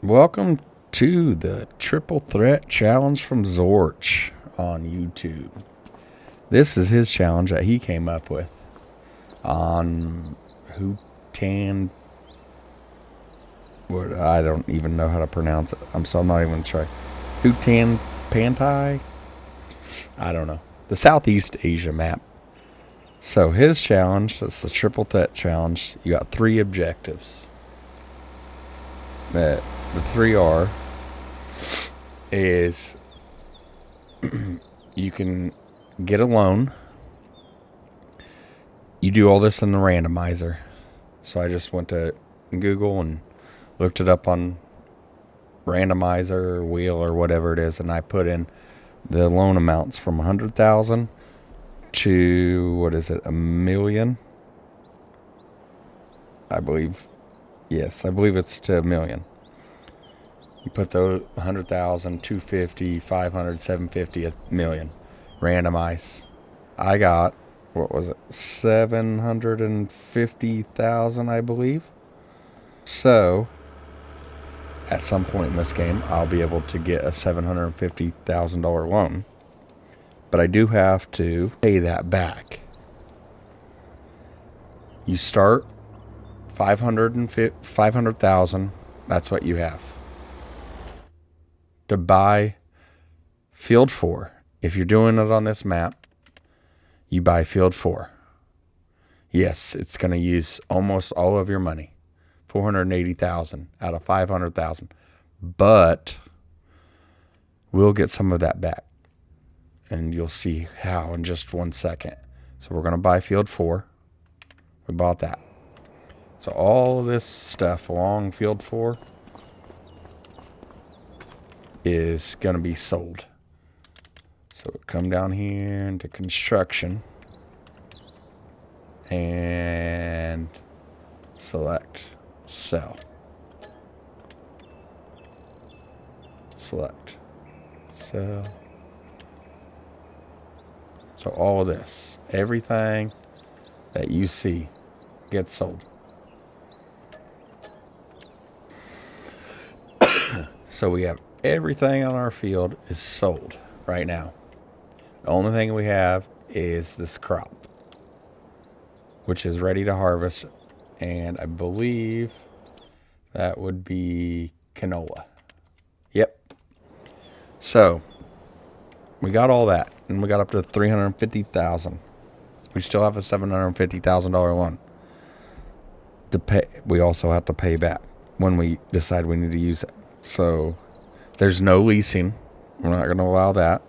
Welcome to the Triple Threat Challenge from Zorch on YouTube. This is his challenge that he came up with on Hutan. What, I don't even know how to pronounce it. I'm not even going to try. Hutan Pantai? I don't know. The Southeast Asia map. So his challenge, that's the Triple Threat Challenge. You got 3 objectives. The 3 is you can get a loan. You do all this in the randomizer. So I just went to Google and looked it up on randomizer or wheel or whatever it is, and I put in the loan amounts from 100,000 to what is it, $1 million? I believe. Yes, I believe it's to $1 million. You put those 100,000, 250, 500, 750, $1 million. Randomize. I got, what was it, 750,000, I believe. So, at some point in this game, I'll be able to get a $750,000 loan. But I do have to pay that back. You start 500,000. That's what you have to buy field 4. If you're doing it on this map, you buy field 4. Yes, it's going to use almost all of your money, 480,000 out of 500,000, but we'll get some of that back, and you'll see how in just 1 second. So we're going to buy field 4. We bought that. So all this stuff along field 4 is going to be sold. So come down here into construction and select sell. Select sell. So all of this, everything that you see gets sold. So we have everything on our field is sold right now. The only thing we have is this crop, which is ready to harvest, and I believe that would be canola. Yep. So we got all that, and we got up to 350,000. We still have a $750,000 loan to pay. We also have to pay back when we decide we need to use it. So there's no leasing. We're not going to allow that.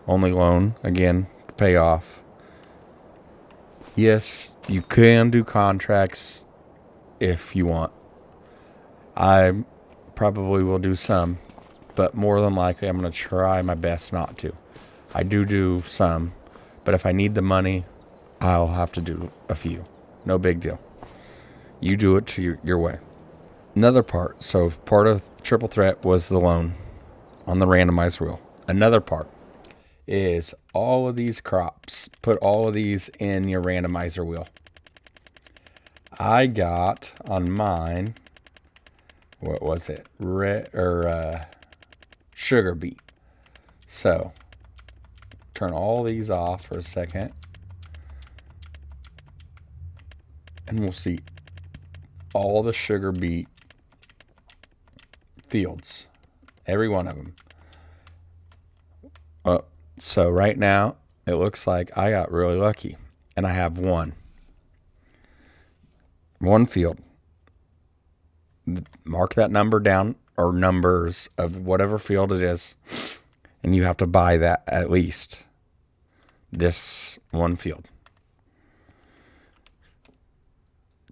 Only loan, again, to pay off. Yes, you can do contracts if you want. I probably will do some, but more than likely I'm going to try my best not to. I do some, but if I need the money, I'll have to do a few. No big deal. You do it to your way. Another part, so part of Triple Threat was the loan on the randomized wheel. Another part is all of these crops. Put all of these in your randomizer wheel. I got on mine, what was it? Sugar beet. So turn all these off for a second, and we'll see all the sugar beet fields, every one of them. So right now it looks like I got really lucky, and I have one field. Mark that number down, or numbers of whatever field it is, and you have to buy that, at least this one field.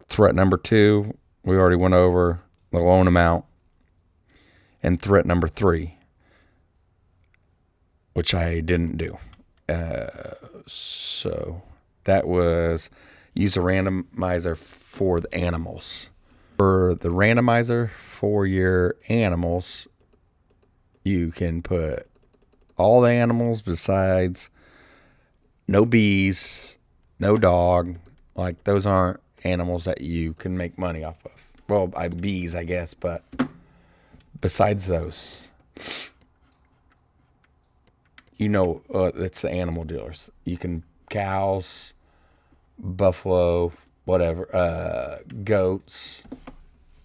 Threat number 2, we already went over the loan amount. And threat number 3, which I didn't do. So that was use a randomizer for the animals. For the randomizer for your animals, you can put all the animals besides no bees, no dog. Like, those aren't animals that you can make money off of. Well, bees, I guess, but besides those, it's the animal dealers. You can cows, buffalo, whatever, goats.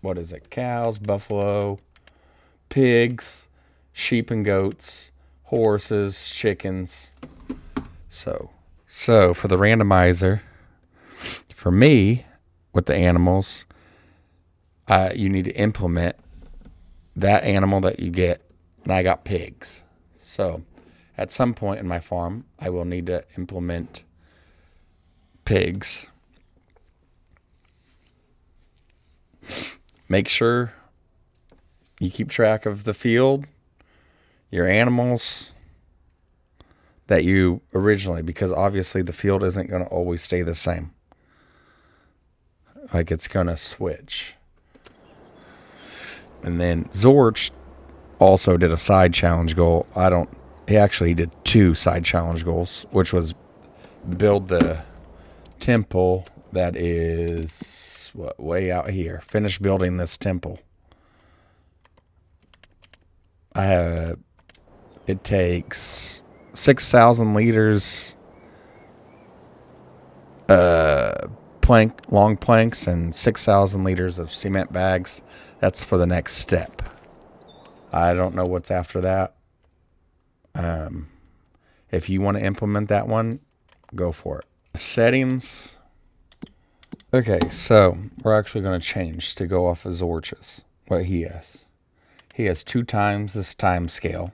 What is it? Cows, buffalo, pigs, sheep and goats, horses, chickens. So for the randomizer, for me, with the animals, you need to implement that animal that you get, and I got pigs. So at some point in my farm, I will need to implement pigs. Make sure you keep track of the field, your animals that you originally, because obviously the field isn't going to always stay the same. Like, it's going to switch. And then Zorch also did a side challenge goal. He actually did 2 side challenge goals, which was build the temple that is way out here. Finish building this temple. It takes 6,000 liters long planks and 6,000 liters of cement bags. That's for the next step. I don't know what's after that. If you want to implement that one, go for it. Settings. Okay, so we're actually going to change to go off of Zorch's, what he has. He has 2 times this time scale.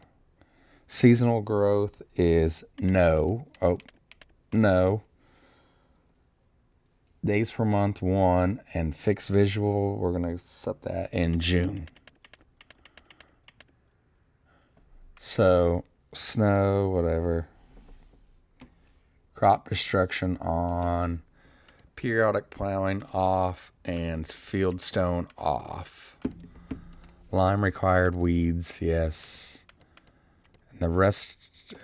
Seasonal growth is no. Oh, no. Days per month, 1. And fixed visual, we're going to set that in June. So, snow, whatever. Crop destruction on. Periodic plowing off. And field stone off. Lime required, weeds, yes. And the rest with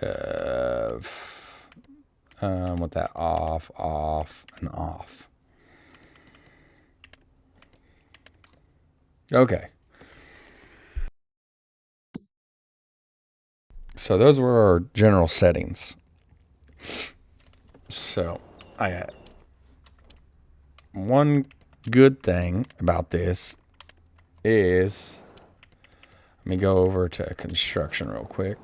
that off, and off. Okay. So those were our general settings. So I had one good thing about this is, let me go over to construction real quick,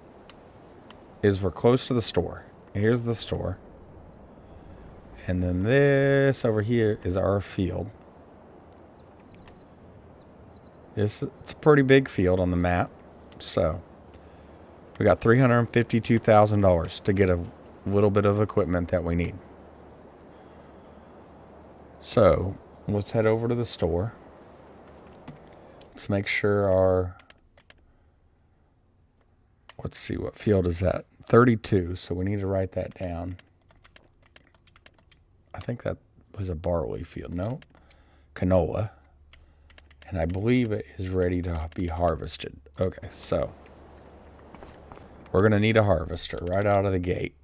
is we're close to the store. Here's the store. And then this over here is our field. It's a pretty big field on the map. So we got $352,000 to get a little bit of equipment that we need. So let's head over to the store. Let's make sure let's see, what field is that? 32. So we need to write that down. I think that was a barley field. No, canola. And I believe it is ready to be harvested. Okay, so we're going to need a harvester right out of the gate.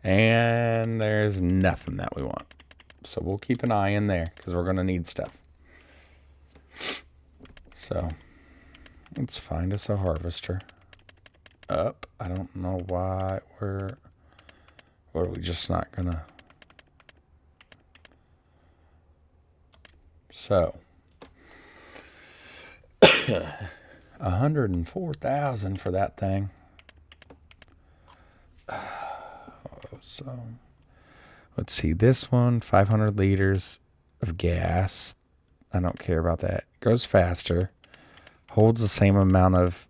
And there's nothing that we want. So we'll keep an eye in there because we're going to need stuff. So let's find us a harvester. Up. I don't know why what are we just not going to. So 104,000 for that thing. So let's see, this one, 500 liters of gas. I don't care about that. Goes faster. Holds the same amount of.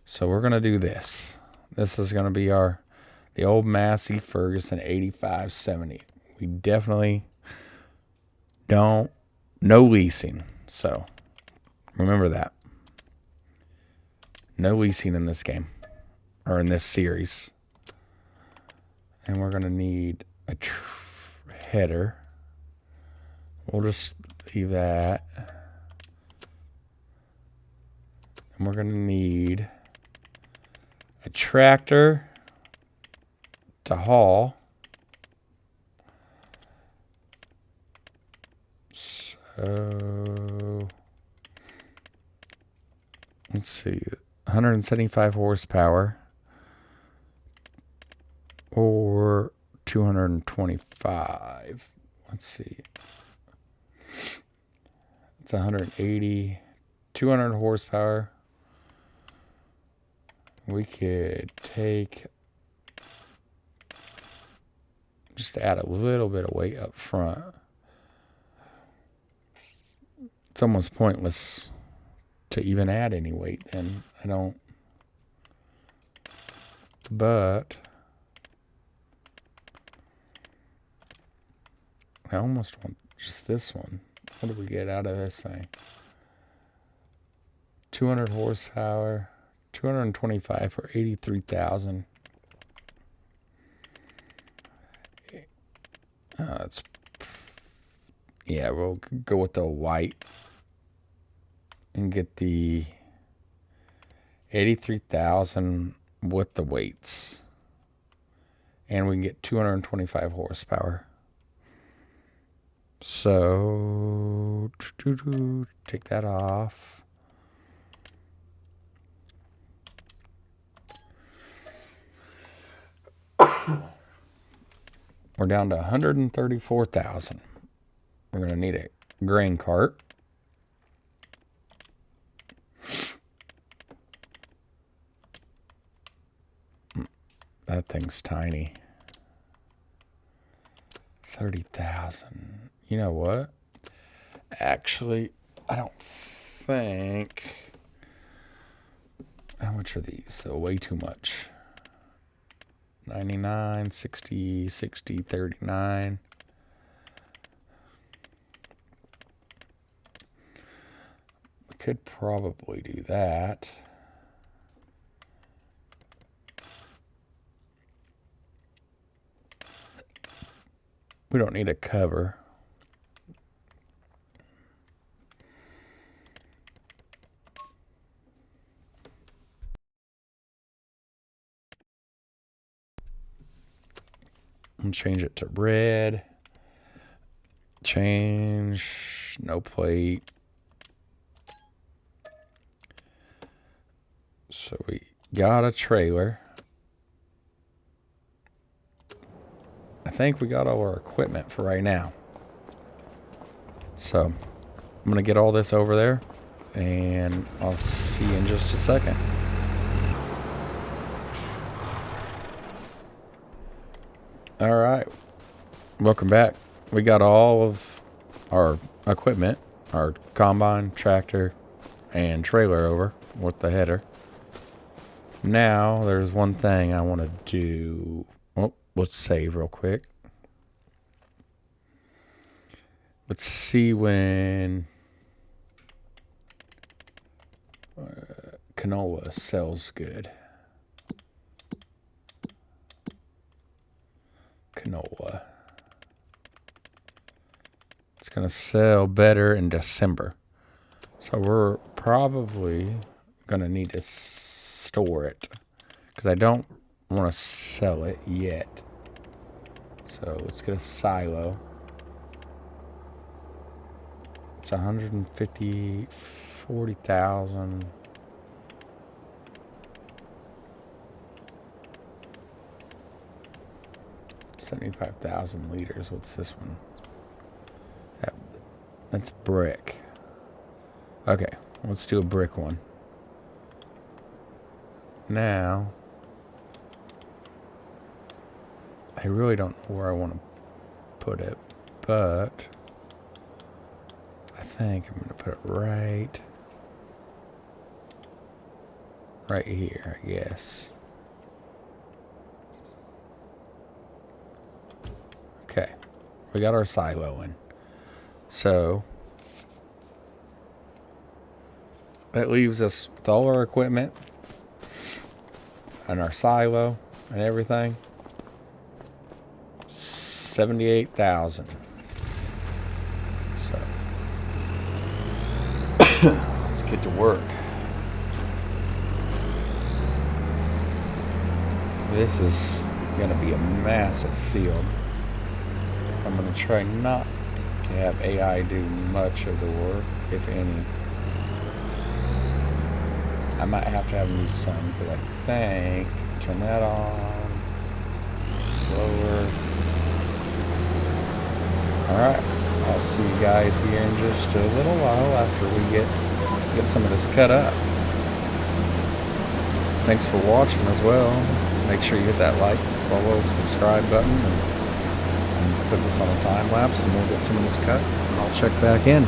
So we're going to do this. This is going to be the old Massey Ferguson 8570. We definitely no leasing. So remember that. No leasing in this game or in this series. And we're going to need a header. We'll just leave that. And we're going to need a tractor to haul. So So let's see, 175 horsepower or 225. Let's see. It's 180, 200 horsepower. We could take, just add a little bit of weight up front. It's almost pointless to even add any weight then. I don't, but I almost want just this one. What do we get out of this thing? 200 horsepower, 225 for 83,000. It's, yeah, we'll go with the white and get the 83,000 with the weights. And we can get 225 horsepower. So, take that off. We're down to 134,000. We're going to need a grain cart. That thing's tiny. 30,000. You know what? Actually, I don't think. How much are these? So way too much. 99, 60, 60, 39. We could probably do that. We don't need a cover. And change it to red. Change, no plate. So we got a trailer. I think we got all our equipment for right now. So I'm going to get all this over there and I'll see you in just a second. All right, welcome back. We got all of our equipment, our combine, tractor, and trailer over with the header. Now there's one thing I want to do. Oh, let's save real quick. Let's see when canola sells good. Canola. It's going to sell better in December. So we're probably going to need to store it because I don't want to sell it yet. So let's get a silo. It's 150, 40,000. $75,000 liters. What's this one? That's brick. Okay, let's do a brick one. Now, I really don't know where I want to put it, but I think I'm going to put it right here, I guess. Okay, we got our silo in. So that leaves us with all our equipment and our silo and everything. 78,000. So let's get to work. This is going to be a massive field. I'm going to try not have AI do much of the work, if any. I might have to have them do some, because I think, turn that on, lower. Alright, I'll see you guys here in just a little while after we get some of this cut up. Thanks for watching as well. Make sure you hit that like, follow, subscribe button, and put this on a time lapse, and we'll get some of this cut, and I'll check back in.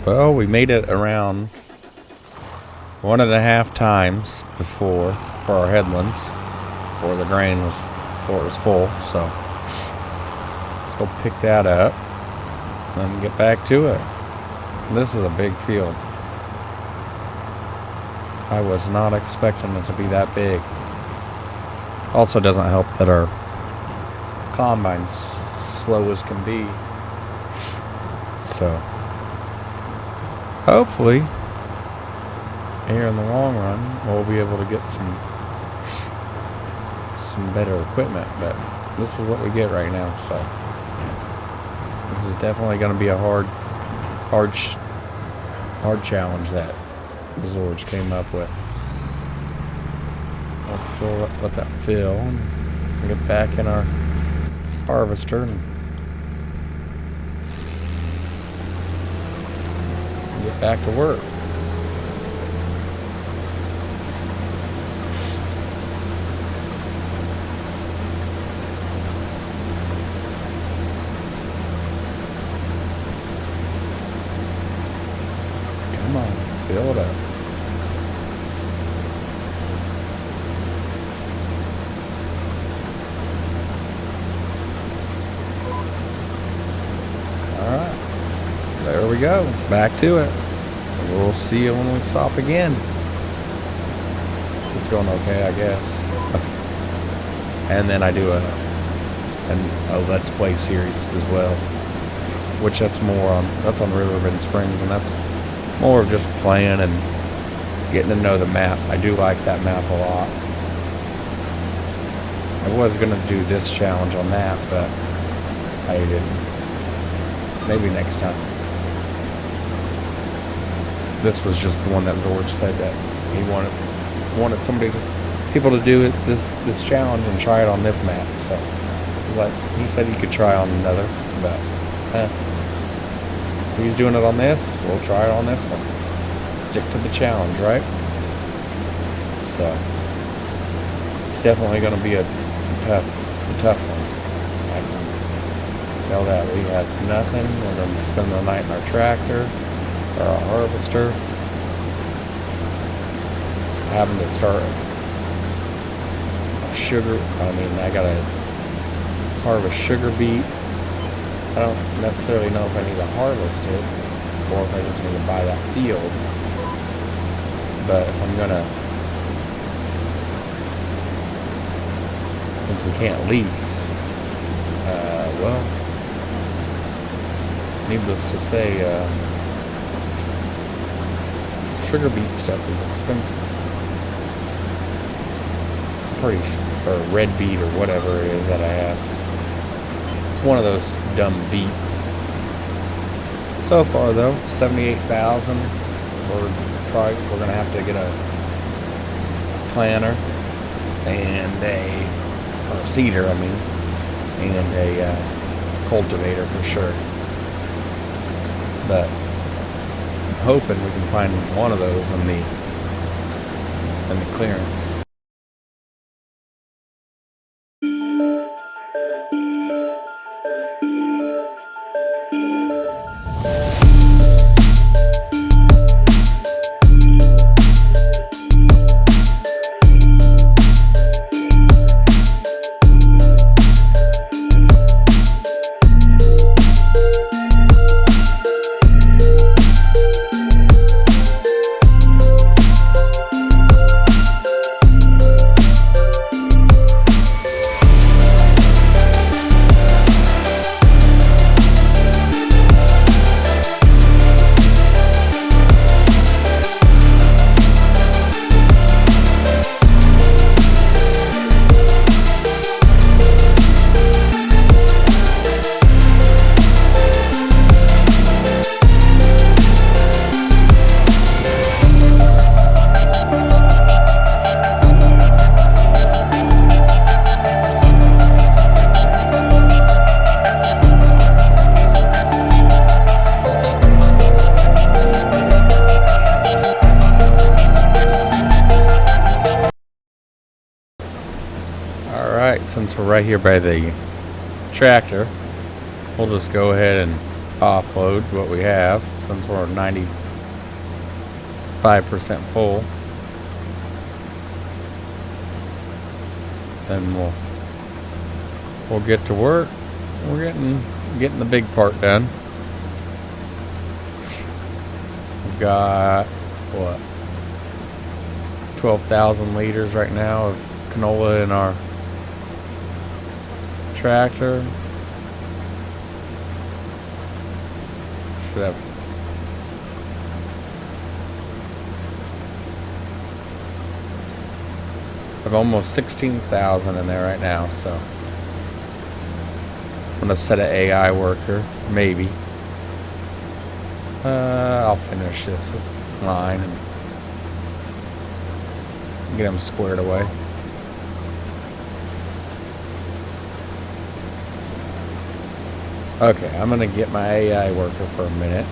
Well, we made it around 1.5 times before for our headlands, before the grain was full. So let's go pick that up and get back to it. This is a big field. I was not expecting it to be that big. Also doesn't help that our combine's slow as can be. So hopefully here in the long run we'll be able to get some better equipment, but this is what we get right now. So this is definitely going to be a hard challenge that Zorge came up with. I'll let that fill and get back in our harvester and get back to work. Come on, fill it up. Alright, there we go, back to it. We'll see you when we stop again. It's going okay, I guess. And then I do a Let's Play series as well, which that's on Riverbend Springs, and that's more of just playing and getting to know the map. I do like that map a lot. I was gonna do this challenge on that, but I didn't. Maybe next time. This was just the one that Zorge said that he wanted people to do this challenge and try it on this map. So he said he could try on another, but if he's doing it on this, we'll try it on this one. Stick to the challenge, right? So it's definitely going to be a tough one. I can tell that. We have nothing. We're going to spend the night in our tractor or our harvester. Having to start sugar. I gotta harvest sugar beet. I don't necessarily know if I need to harvest it or if I just need to buy that field. But if I'm gonna, since we can't lease, well, needless to say, sugar beet stuff is expensive. Or red beet or whatever it is that I have. It's one of those dumb beets. So far though, 78,000. We're gonna have to get a planter and or seeder, and a cultivator for sure. But I'm hoping we can find one of those in the clearance. Since we're right here by the tractor, we'll just go ahead and offload what we have since we're 95% full. Then we'll get to work. We're getting the big part done. We've got what, 12,000 liters right now of canola in our tractor. Should have almost 16,000 in there right now, so gonna set an AI worker, maybe. I'll finish this line and get them squared away. Okay, I'm gonna get my AI worker for a minute.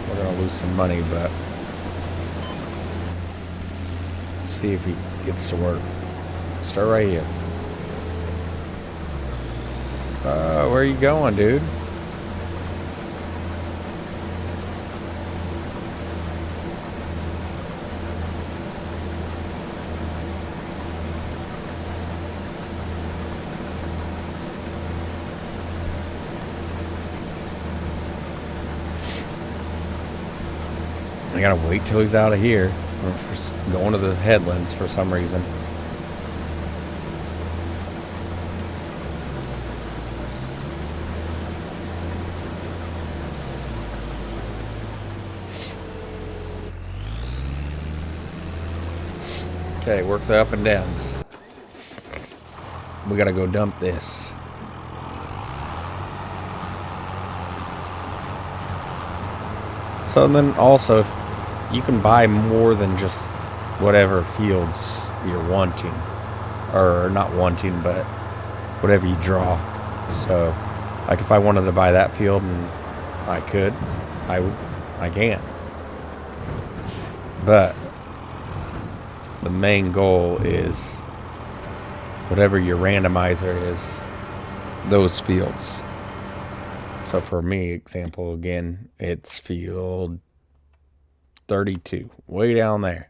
We're gonna lose some money, but let's see if he gets to work. Start right here. Where are you going, dude? I gotta wait till he's out of here. For going to the headlands for some reason. Okay, work the up and downs. We gotta go dump this. So then also, if you can buy more than just whatever fields you're wanting. Or not wanting, but whatever you draw. So, like if I wanted to buy that field and I could, I can. But the main goal is whatever your randomizer is, those fields. So for me, example again, it's field 32, way down there.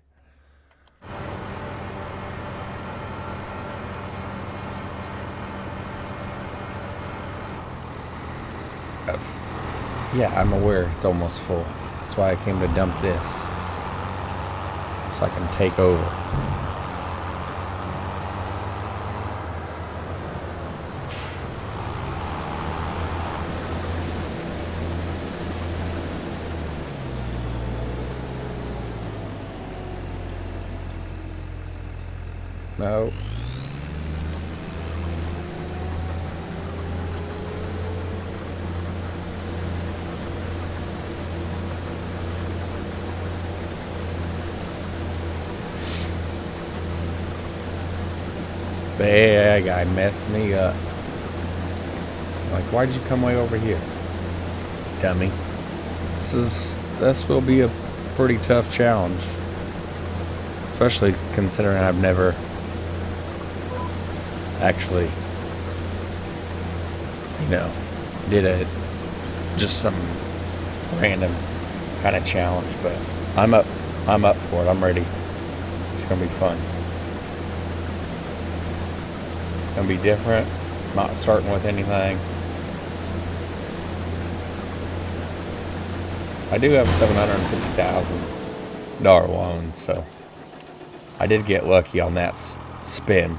Yeah, I'm aware it's almost full. That's why I came to dump this. So I can take over. No. That guy messed me up. Like, why'd you come way over here, dummy? This will be a pretty tough challenge, especially considering I've never actually, did just some random kind of challenge. But I'm up for it. I'm ready. It's gonna be fun. Gonna be different. Not starting with anything. I do have $750,000 loan, so I did get lucky on that spin.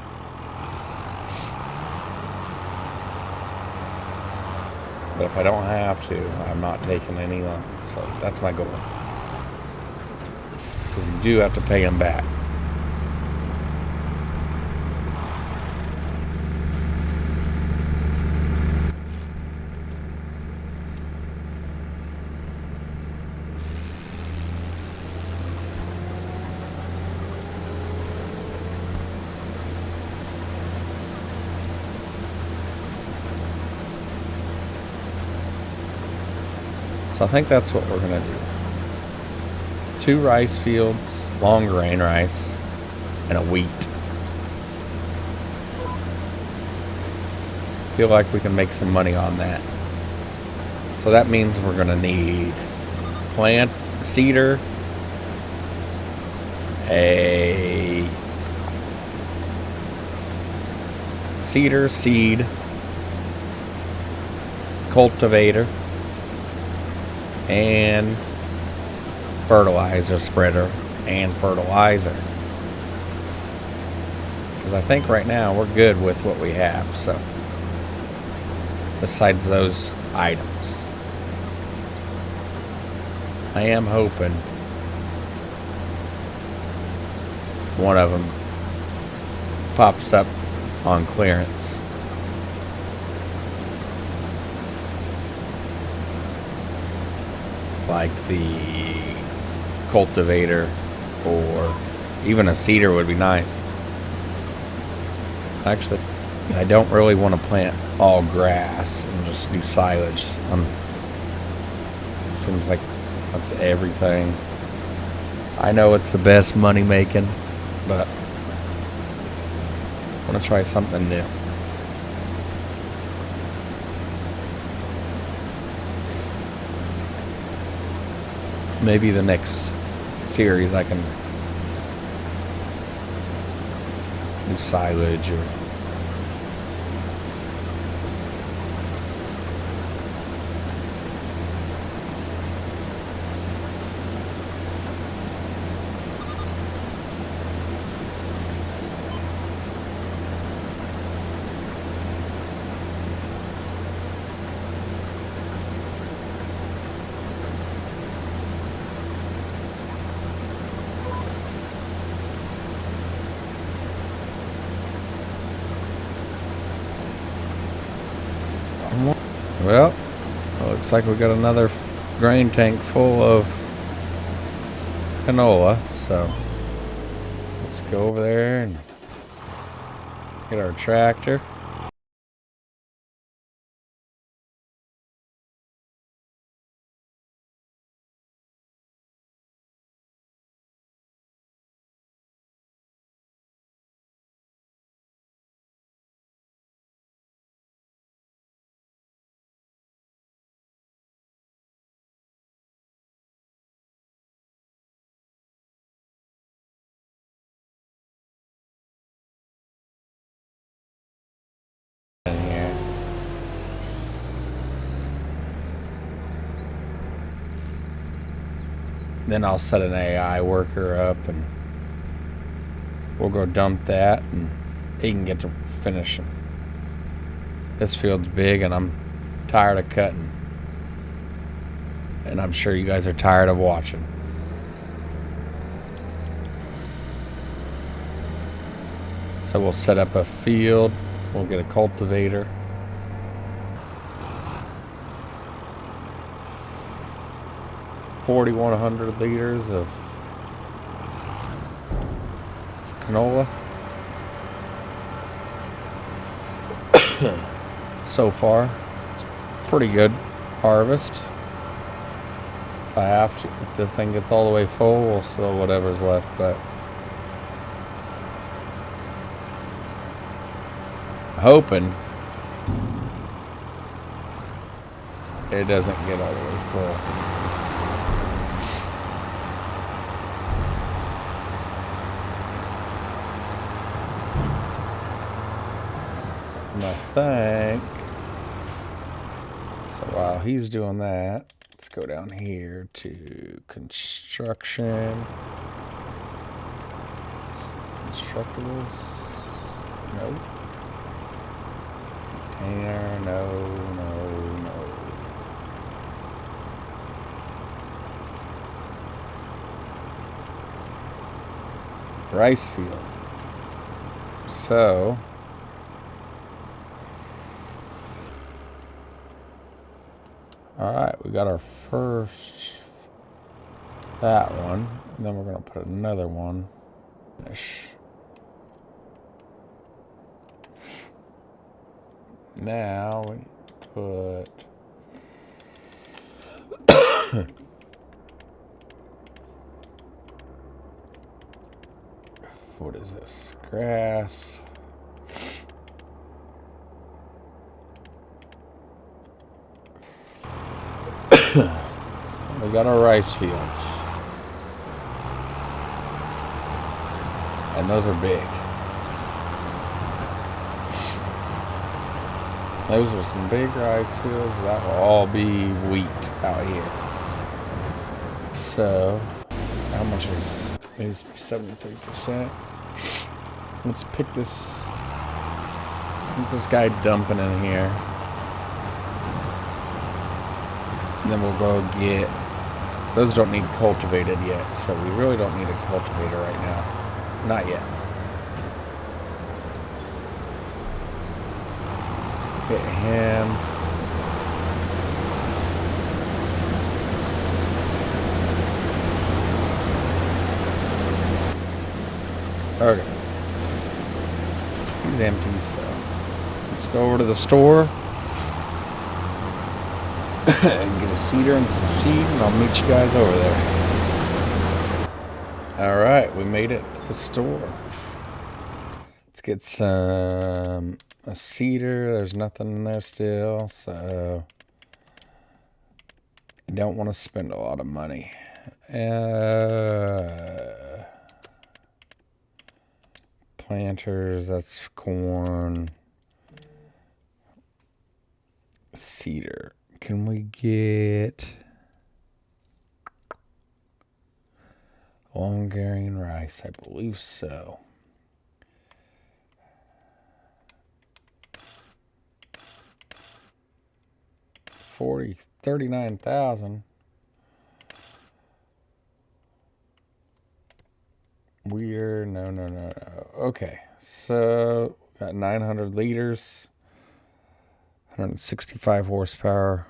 But if I don't have to, I'm not taking any loans. So that's my goal. Because you do have to pay them back. So I think that's what we're going to do. 2 rice fields, long grain rice, and a wheat. Feel like we can make some money on that. So that means we're going to need plant cedar, a cedar seed cultivator, and fertilizer spreader and fertilizer. Because I think right now we're good with what we have. So besides those items, I am hoping one of them pops up on clearance. like the cultivator or even a seeder would be nice. Actually, I don't really want to plant all grass and just do silage. It seems like that's everything. I know it's the best money making, but I want to try something new. Maybe the next series I can do silage or well, looks like we got another grain tank full of canola, so let's go over there and get our tractor. In here. Then I'll set an AI worker up and we'll go dump that and he can get to finishing. This field's big and I'm tired of cutting. And I'm sure you guys are tired of watching. So we'll set up a field. We'll get a cultivator. $4,100 liters of canola. So far, it's pretty good harvest. If this thing gets all the way full, we'll sell whatever's left, but hoping it doesn't get all the way full. And I think so. While he's doing that, let's go down here to construction. Constructables. Nope. Container. No. Rice field. So alright, we got our first that one, and then we're gonna put another one. Now we put what is this? Grass. We got our rice fields. And those are big. Those are some big rice fields. That will all be wheat out here. So, how much is 73%? Let's pick this. Get this guy dumping in here. And then we'll go get. Those don't need cultivated yet, so we really don't need a cultivator right now. Not yet. Get him. Okay. He's empty, so let's go over to the store and get a cedar and some seed, and I'll meet you guys over there. Alright, we made it to the store. Let's get a cedar. There's nothing in there still, so I don't want to spend a lot of money. Planters, that's corn. Cedar. Can we get long grain rice? I believe so. $39,000. Weird. No. Okay, so got 900 liters, 165 horsepower.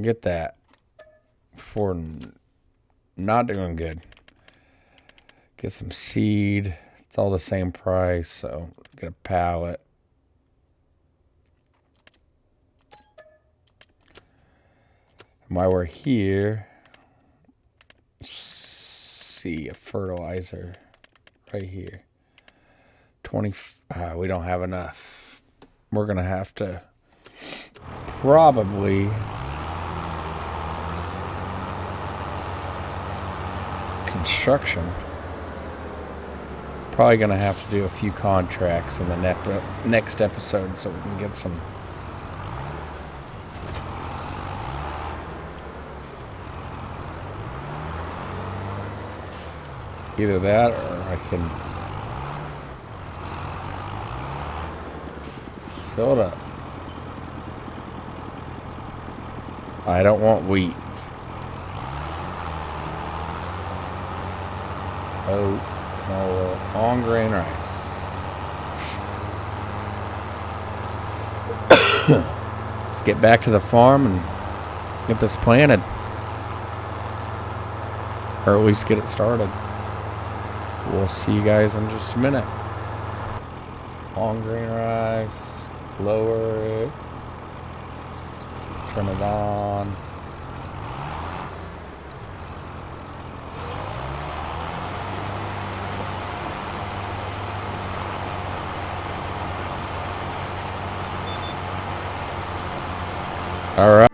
Get that for not doing good. Get some seed. It's all the same price, so get a pallet. While we're here, see a fertilizer right here. 20. We don't have enough. We're gonna have to probably construction. Probably gonna have to do a few contracts in the next episode so we can get some. Either that or I can fill it up. I don't want wheat. Oat, canola, long grain rice. Let's get back to the farm and get this planted. Or at least get it started. We'll see you guys in just a minute. Long grain rice. Lower it. Turn it on. All right.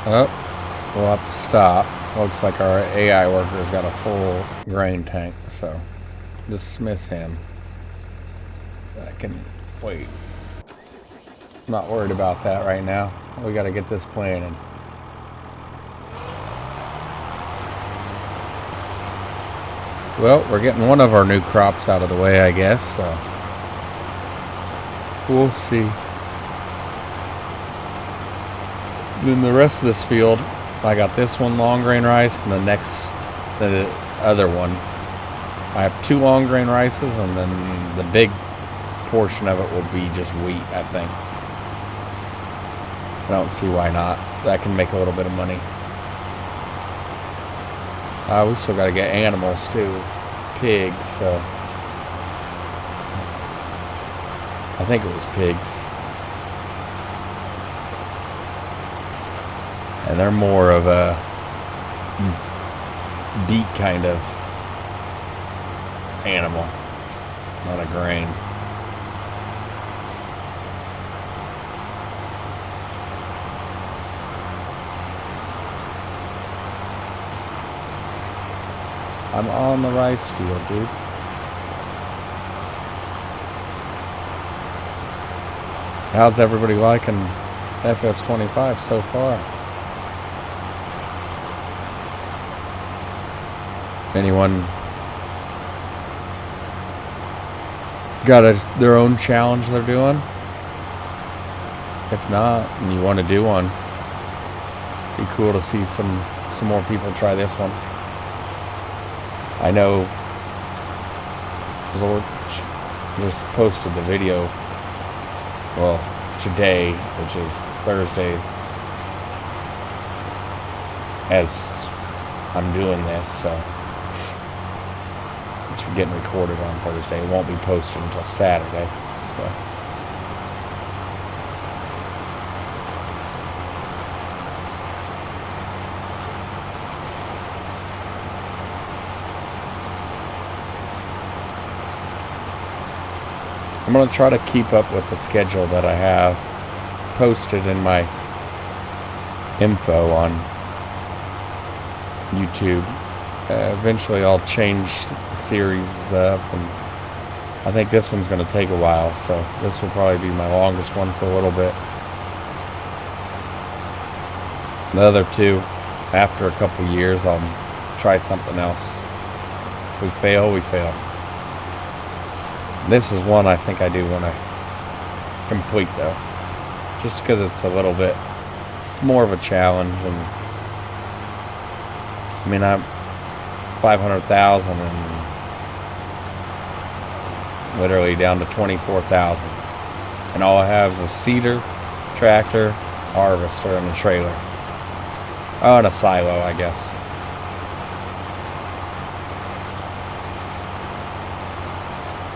Oh, we'll have to stop. Looks like our AI worker's got a full grain tank, so dismiss him. I can wait. I'm not worried about that right now. We got to get this planted. Well, we're getting one of our new crops out of the way, I guess, so we'll see. Then the rest of this field, I got this one long grain rice, and the other one. I have 2 long grain rices, and then the big portion of it will be just wheat, I think. I don't see why not. That can make a little bit of money. We still got to get animals too. Pigs, so. I think it was pigs. And they're more of a beet kind of animal, not a grain. I'm on the rice field, dude. How's everybody liking FS25 so far? Anyone got their own challenge they're doing? If not, and you want to do one, be cool to see some more people try this one. I know Zorch just posted the video, well, today, which is Thursday, as I'm doing this, so it's getting recorded on Thursday. It won't be posted until Saturday, so. I'm going to try to keep up with the schedule that I have posted in my info on YouTube. Eventually I'll change the series up, and I think this one's going to take a while, so this will probably be my longest one for a little bit. The other 2, after a couple years, I'll try something else. If we fail, we fail. This is one I think I do want to complete, though, just because it's a little bit, it's more of a challenge. And I mean, I'm 500,000 and literally down to 24,000, and all I have is a seeder, tractor, harvester, and a trailer. Oh, and a silo, I guess.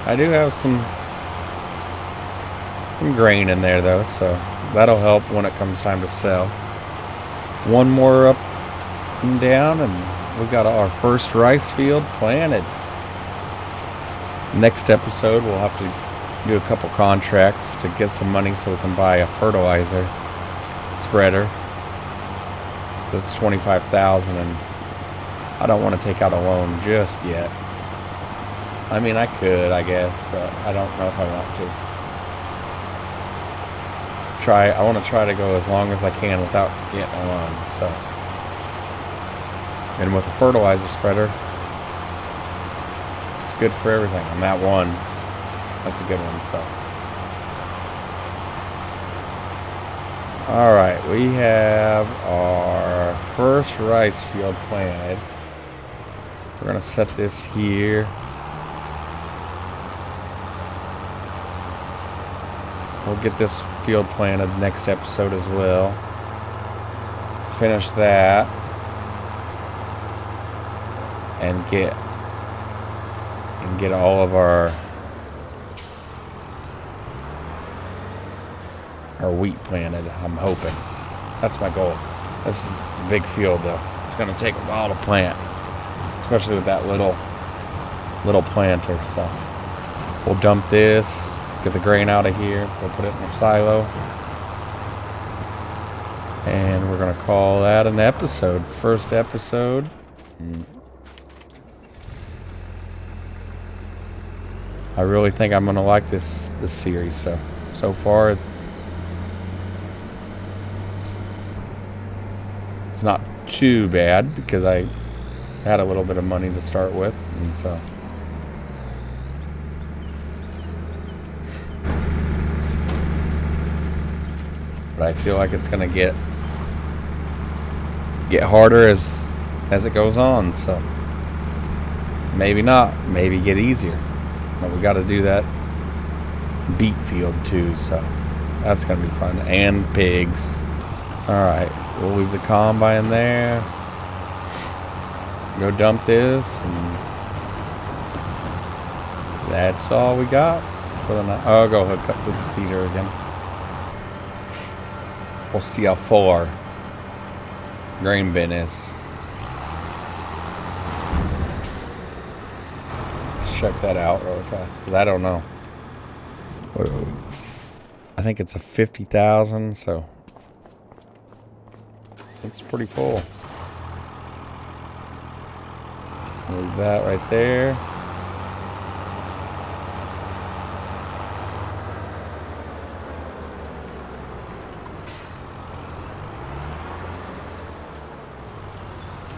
I do have some grain in there, though, so that'll help when it comes time to sell. One more up and down, and we've got our first rice field planted. Next episode, we'll have to do a couple contracts to get some money so we can buy a fertilizer spreader. That's 25,000, and I don't want to take out a loan just yet. I mean, I could, I guess, but I don't know if I want to. I want to try to go as long as I can without getting a loan, so. And with the fertilizer spreader, it's good for everything. And that one, that's a good one, so. Alright, we have our first rice field planted. We're going to set this here. We'll get this field planted next episode as well. Finish that. And get all of our wheat planted, I'm hoping. That's my goal. This is a big field, though. It's going to take a while to plant, especially with that little planter. So we'll dump this, get the grain out of here, we'll put it in a silo, And we're going to call that an episode. First episode. I really think I'm going to like this series. So far, it's not too bad because I had a little bit of money to start with. And so... But I feel like it's going to get harder as it goes on. So maybe not. Maybe get easier. But we got to do that beet field too. So that's going to be fun. And pigs. All right. We'll leave the combine there. Go dump this. And that's all we got for the night. Oh, I'll go hook up with the cedar again. We'll see how full our grain bin is. Let's check that out really fast because I don't know. I think it's a 50,000, so it's pretty full. Move that right there.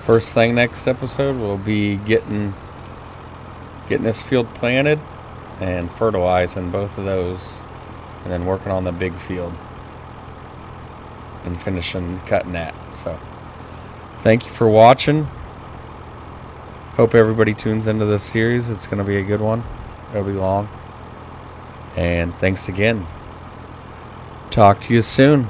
First thing next episode will be getting this field planted and fertilizing both of those, and then working on the big field and finishing cutting that. So thank you for watching. Hope everybody tunes into this series. It's going to be a good one. It'll be long. And thanks again. Talk to you soon.